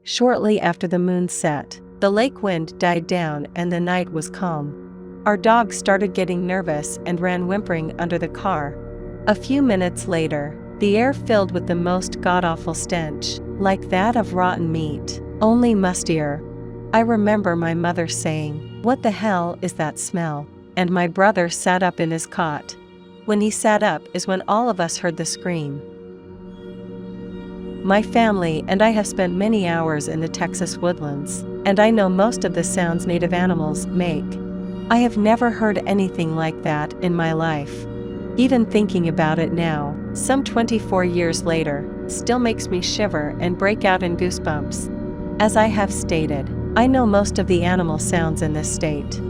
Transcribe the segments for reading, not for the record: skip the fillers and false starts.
Shortly after the moon set, the lake wind died down and the night was calm. Our dog started getting nervous and ran whimpering under the car. A few minutes later, the air filled with the most god-awful stench, like that of rotten meat, only mustier. I remember my mother saying, "What the hell is that smell?" And my brother sat up in his cot. When he sat up is when all of us heard the scream. My family and I have spent many hours in the Texas woodlands, and I know most of the sounds native animals make. I have never heard anything like that in my life. Even thinking about it now, some 24 years later, still makes me shiver and break out in goosebumps. As I have stated, I know most of the animal sounds in this state.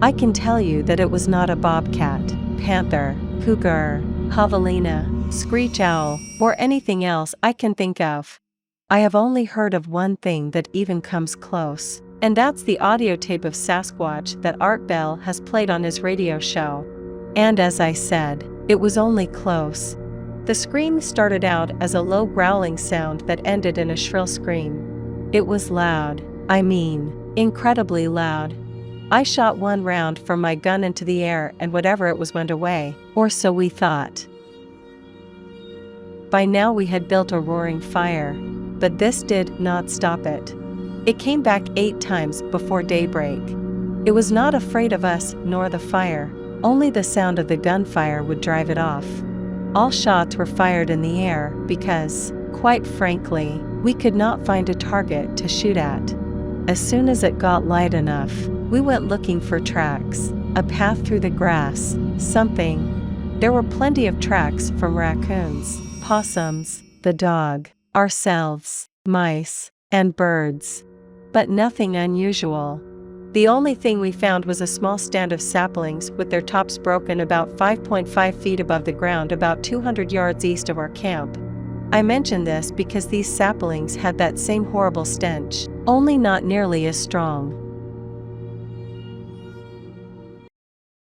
I can tell you that it was not a bobcat, panther, cougar, javelina, screech owl, or anything else I can think of. I have only heard of one thing that even comes close, and that's the audio tape of Sasquatch that Art Bell has played on his radio show. And as I said, it was only close. The scream started out as a low growling sound that ended in a shrill scream. It was loud, I mean, incredibly loud. I shot one round from my gun into the air and whatever it was went away, or so we thought. By now we had built a roaring fire, but this did not stop it. It came back 8 times before daybreak. It was not afraid of us nor the fire, only the sound of the gunfire would drive it off. All shots were fired in the air because, quite frankly, we could not find a target to shoot at. As soon as it got light enough, we went looking for tracks, a path through the grass, something. There were plenty of tracks from raccoons, possums, the dog, ourselves, mice, and birds. But nothing unusual. The only thing we found was a small stand of saplings with their tops broken about 5.5 feet above the ground about 200 yards east of our camp. I mention this because these saplings had that same horrible stench, only not nearly as strong.